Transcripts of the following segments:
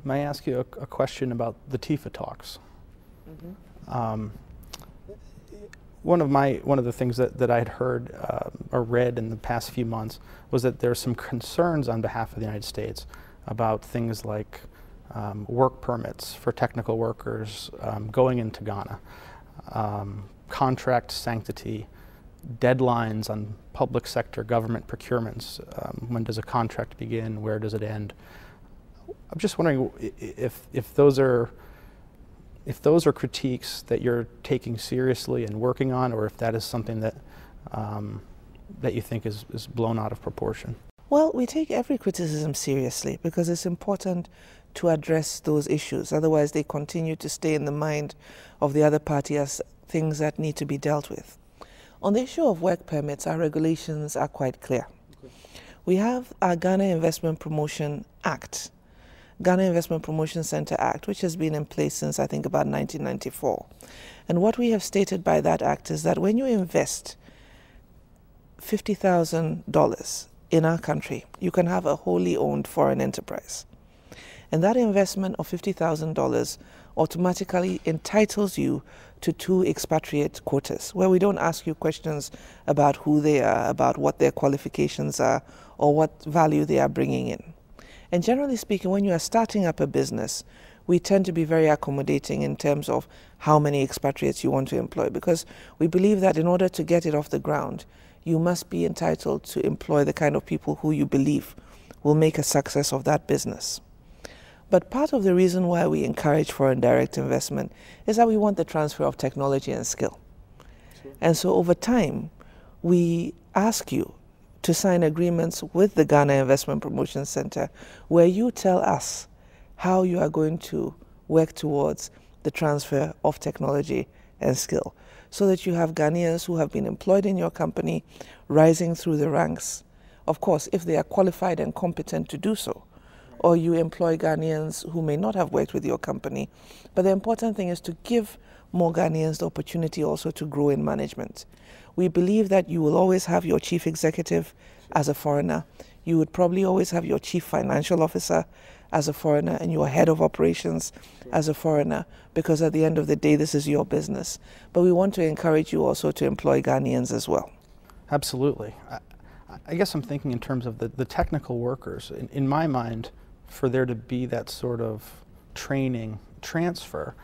May I ask you a question about the TIFA talks? Mm-hmm. One of the things that I had heard or read in the past few months was that there are some concerns on behalf of the United States about things like work permits for technical workers going into Ghana, contract sanctity, deadlines on public sector government procurements. When does a contract begin? Where does it end? I'm just wondering if those are critiques that you're taking seriously and working on, or if that is something that that you think is blown out of proportion. Well, we take every criticism seriously because it's important to address those issues. Otherwise, they continue to stay in the mind of the other party as things that need to be dealt with. On the issue of work permits, our regulations are quite clear. Okay. We have our Ghana Investment Promotion Act, Ghana Investment Promotion Center Act, which has been in place since I think about 1994. And what we have stated by that act is that when you invest $50,000 in our country, you can have a wholly owned foreign enterprise. And that investment of $50,000 automatically entitles you to 2 expatriate quotas, where we don't ask you questions about who they are, about what their qualifications are, or what value they are bringing in. And generally speaking, when you are starting up a business, we tend to be very accommodating in terms of how many expatriates you want to employ, because we believe that in order to get it off the ground, you must be entitled to employ the kind of people who you believe will make a success of that business. But part of the reason why we encourage foreign direct investment is that we want the transfer of technology and skill. Sure. And so over time, we ask you to sign agreements with the Ghana Investment Promotion Center where you tell us how you are going to work towards the transfer of technology and skill, so that you have Ghanaians who have been employed in your company rising through the ranks. Of course, if they are qualified and competent to do so, or you employ Ghanaians who may not have worked with your company. But the important thing is to give more Ghanaians the opportunity also to grow in management. We believe that you will always have your chief executive as a foreigner. You would probably always have your chief financial officer as a foreigner and your head of operations as a foreigner, because at the end of the day, this is your business. But we want to encourage you also to employ Ghanaians as well. Absolutely. I guess I'm thinking in terms of the technical workers. In my mind, for there to be that sort of training transfer,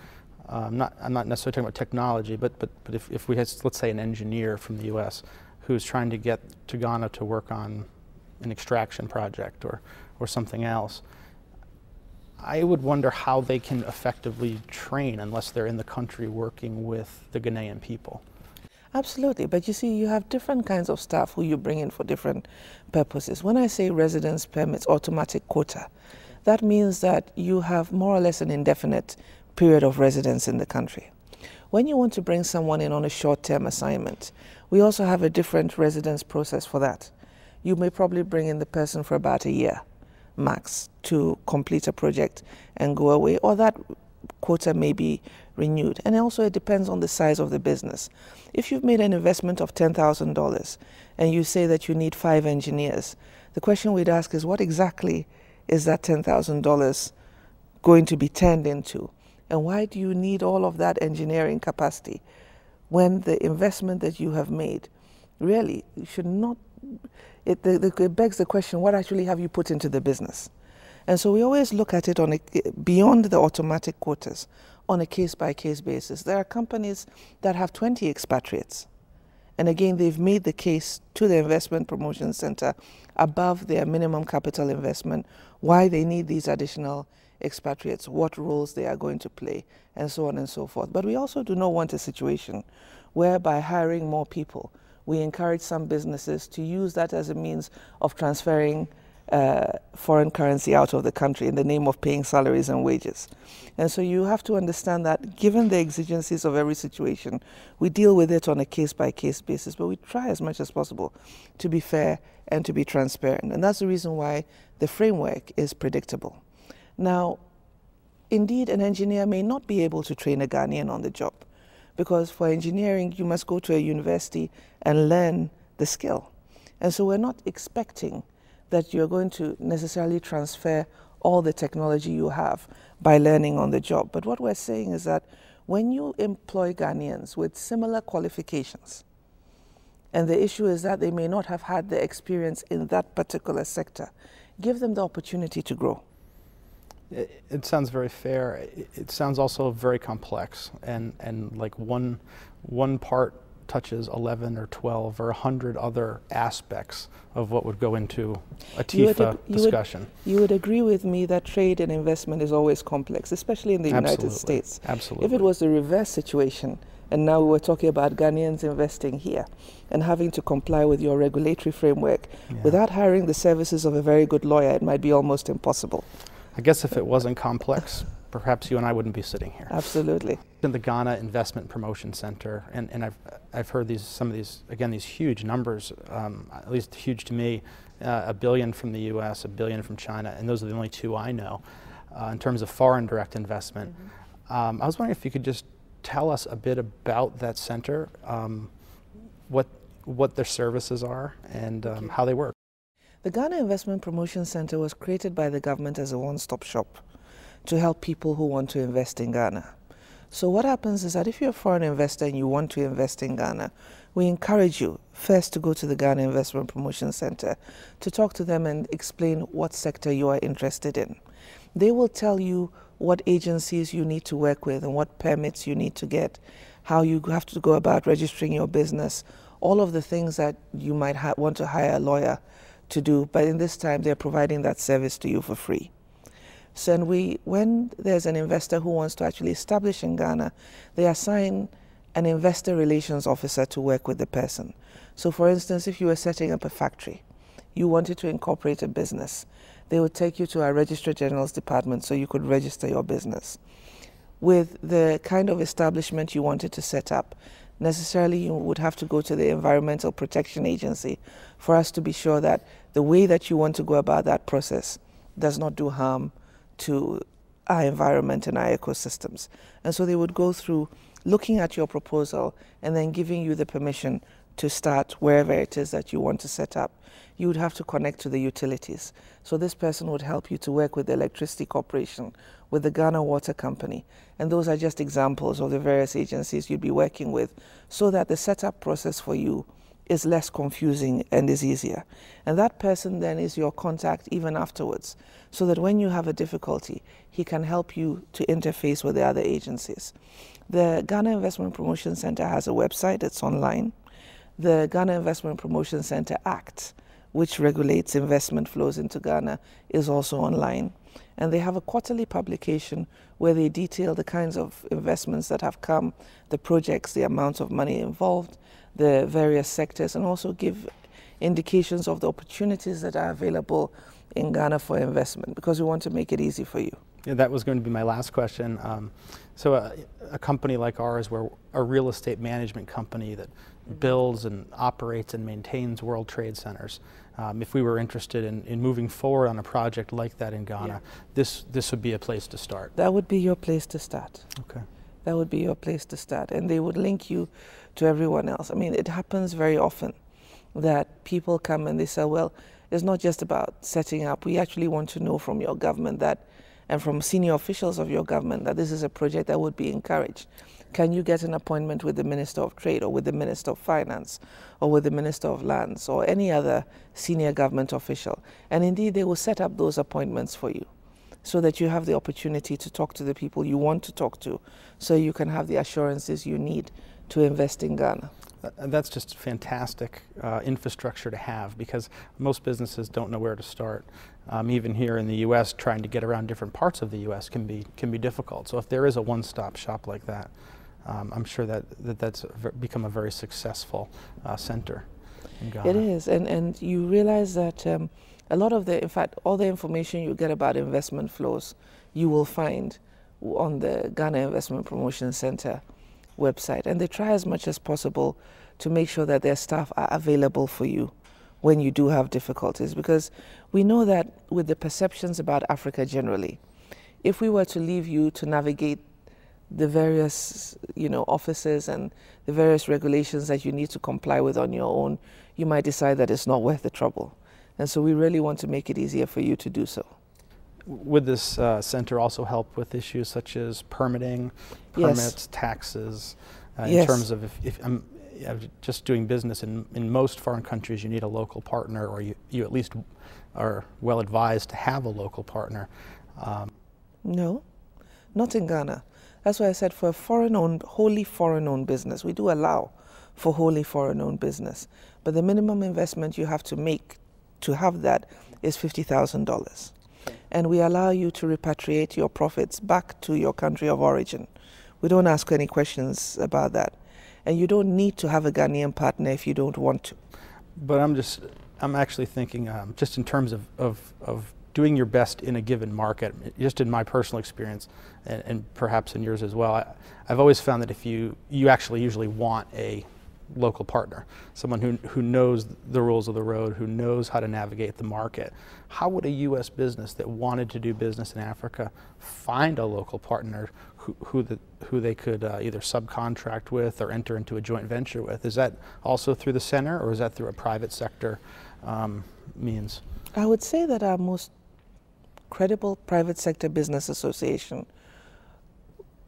I'm not necessarily talking about technology, but if we had, let's say, an engineer from the U.S. who's trying to get to Ghana to work on an extraction project or something else, I would wonder how they can effectively train unless they're in the country working with the Ghanaian people. Absolutely, but you see, you have different kinds of staff who you bring in for different purposes. When I say residence permits, automatic quota, that means that you have more or less an indefinite period of residence in the country. When you want to bring someone in on a short-term assignment, we also have a different residence process for that. You may probably bring in the person for about a year, max, to complete a project and go away, or that quota may be renewed. And also it depends on the size of the business. If you've made an investment of $10,000 and you say that you need 5 engineers, the question we'd ask is, what exactly is that $10,000 going to be turned into? And why do you need all of that engineering capacity when the investment that you have made really should not, it begs the question, what actually have you put into the business? And so we always look at it on beyond the automatic quotas, on a case-by-case basis. There are companies that have 20 expatriates. And again, they've made the case to the Investment Promotion Center above their minimum capital investment, why they need these additional expatriates, what roles they are going to play, and so on and so forth. But we also do not want a situation where by hiring more people, we encourage some businesses to use that as a means of transferring foreign currency out of the country in the name of paying salaries and wages. And so you have to understand that given the exigencies of every situation, we deal with it on a case-by-case basis, but we try as much as possible to be fair and to be transparent. And that's the reason why the framework is predictable. Now, indeed, an engineer may not be able to train a Ghanaian on the job, because for engineering, you must go to a university and learn the skill. And so we're not expecting that you're going to necessarily transfer all the technology you have by learning on the job. But what we're saying is that when you employ Ghanaians with similar qualifications, and the issue is that they may not have had the experience in that particular sector, give them the opportunity to grow. It sounds very fair. It sounds also very complex, and like one part touches 11 or 12 or 100 other aspects of what would go into a TIFA discussion. You would agree with me that trade and investment is always complex, especially in the United States. Absolutely. If it was the reverse situation, and now we're talking about Ghanaians investing here and having to comply with your regulatory framework, without hiring the services of a very good lawyer, it might be almost impossible. I guess if it wasn't complex, perhaps you and I wouldn't be sitting here. Absolutely. In the Ghana Investment Promotion Center, and I've heard some of these huge numbers, at least huge to me, $1 billion from the U.S., $1 billion from China, and those are the only two I know in terms of foreign direct investment. I was wondering if you could just tell us a bit about that center, what their services are, and how they work. The Ghana Investment Promotion Center was created by the government as a one-stop shop to help people who want to invest in Ghana. So what happens is that if you're a foreign investor and you want to invest in Ghana, we encourage you first to go to the Ghana Investment Promotion Center to talk to them and explain what sector you are interested in. They will tell you what agencies you need to work with and what permits you need to get, how you have to go about registering your business, all of the things that you might want to hire a lawyer to do, but in this time they're providing that service to you for free. So when there's an investor who wants to actually establish in Ghana, they assign an investor relations officer to work with the person. So for instance, if you were setting up a factory, you wanted to incorporate a business, they would take you to our Registrar General's department so you could register your business. With the kind of establishment you wanted to set up, necessarily you would have to go to the Environmental Protection Agency for us to be sure that the way that you want to go about that process does not do harm to our environment and our ecosystems. And so they would go through looking at your proposal and then giving you the permission to start wherever it is that you want to set up. You would have to connect to the utilities. So this person would help you to work with the Electricity Corporation, with the Ghana Water Company. And those are just examples of the various agencies you'd be working with so that the setup process for you is less confusing and is easier. And that person then is your contact even afterwards, so that when you have a difficulty, he can help you to interface with the other agencies. The Ghana Investment Promotion Center has a website, it's online. The Ghana Investment Promotion Center Act, which regulates investment flows into Ghana, is also online. And they have a quarterly publication where they detail the kinds of investments that have come, the projects, the amount of money involved, the various sectors, and also give indications of the opportunities that are available in Ghana for investment, because we want to make it easy for you. Yeah, that was going to be my last question. So a company like ours, we're a real estate management company that builds and operates and maintains World Trade Centers. If we were interested in moving forward on a project like that in Ghana, this would be a place to start. That would be your place to start. Okay. That would be your place to start. And they would link you to everyone else. I mean, it happens very often that people come and they say, well, it's not just about setting up. We actually want to know from your government that, and from senior officials of your government, that this is a project that would be encouraged. Can you get an appointment with the Minister of Trade or with the Minister of Finance or with the Minister of Lands or any other senior government official? And indeed, they will set up those appointments for you so that you have the opportunity to talk to the people you want to talk to, so you can have the assurances you need to invest in Ghana. That's just fantastic infrastructure to have, because most businesses don't know where to start. Even here in the U.S., trying to get around different parts of the U.S. can be difficult. So if there is a one-stop shop like that, I'm sure that's become a very successful center in Ghana. It is, and you realize that a lot of in fact, all the information you get about investment flows, you will find on the Ghana Investment Promotion Center website. And they try as much as possible to make sure that their staff are available for you when you do have difficulties, because we know that with the perceptions about Africa generally, if we were to leave you to navigate the various offices and the various regulations that you need to comply with on your own, you might decide that it's not worth the trouble. And so we really want to make it easier for you to do so. would this center also help with issues such as permitting, permits, taxes, in terms of if I'm just doing business in most foreign countries, you need a local partner, or you at least are well advised to have a local partner. No, not in Ghana. That's why I said for a foreign-owned, wholly foreign-owned business, we do allow for wholly foreign-owned business, but the minimum investment you have to make to have that is $50,000. And we allow you to repatriate your profits back to your country of origin. We don't ask any questions about that. And you don't need to have a Ghanaian partner if you don't want to. But I'm actually thinking just in terms of doing your best in a given market, just in my personal experience, and perhaps in yours as well. I've always found that if you actually usually want a local partner, someone who knows the rules of the road, who knows how to navigate the market. How would a U.S. business that wanted to do business in Africa find a local partner who they could either subcontract with or enter into a joint venture with? Is that also through the center, or is that through a private sector means? I would say that our most credible private sector business association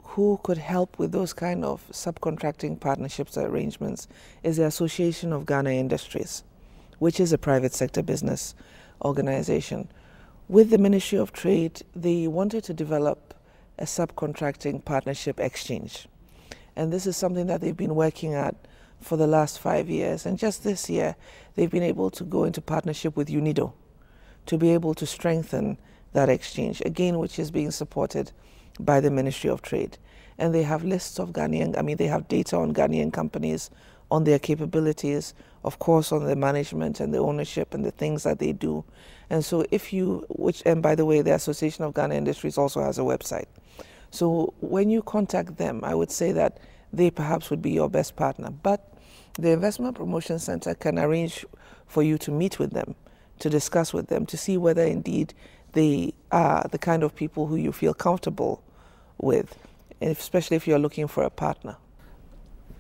who could help with those kind of subcontracting partnerships or arrangements is the Association of Ghana Industries, which is a private sector business organization. With the Ministry of Trade, they wanted to develop a subcontracting partnership exchange. And this is something that they've been working at for the last 5 years. And just this year, they've been able to go into partnership with UNIDO to be able to strengthen that exchange, again, which is being supported by the Ministry of Trade. And they have lists of they have data on Ghanaian companies, on their capabilities, of course, on the management and the ownership and the things that they do. And so and by the way, the Association of Ghana Industries also has a website. So when you contact them, I would say that they perhaps would be your best partner. But the Investment Promotion Center can arrange for you to meet with them, to discuss with them, to see whether indeed they are the kind of people who you feel comfortable with, especially if you're looking for a partner.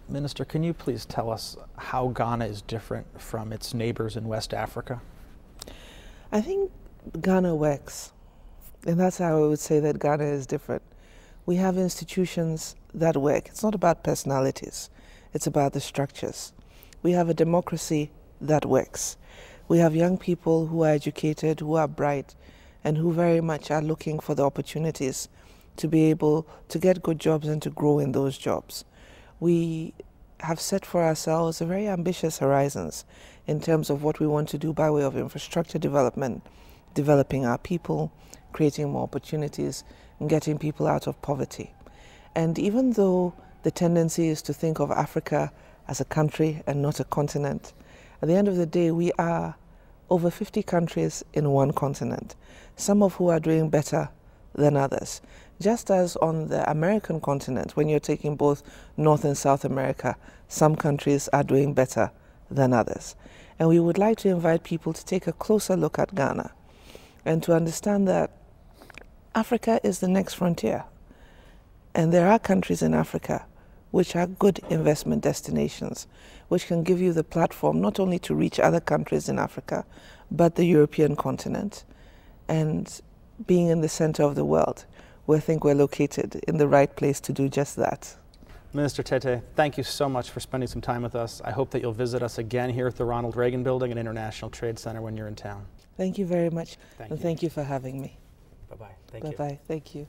Minister, can you please tell us how Ghana is different from its neighbors in West Africa? I think Ghana works, and that's how I would say that Ghana is different. We have institutions that work. It's not about personalities, it's about the structures. We have a democracy that works. We have young people who are educated, who are bright, and who very much are looking for the opportunities to be able to get good jobs and to grow in those jobs. We have set for ourselves a very ambitious horizons in terms of what we want to do by way of infrastructure development, developing our people, creating more opportunities, and getting people out of poverty. And even though the tendency is to think of Africa as a country and not a continent, at the end of the day, we are over 50 countries in one continent, some of who are doing better than others. Just as on the American continent, when you're taking both North and South America, some countries are doing better than others. And we would like to invite people to take a closer look at Ghana and to understand that Africa is the next frontier. And there are countries in Africa which are good investment destinations, which can give you the platform not only to reach other countries in Africa, but the European continent. And being in the center of the world, we think we're located in the right place to do just that. Minister Tettah, thank you so much for spending some time with us. I hope that you'll visit us again here at the Ronald Reagan Building and International Trade Center when you're in town. Thank you very much, and thank you for having me. Bye-bye. Thank you. Bye-bye. Thank you.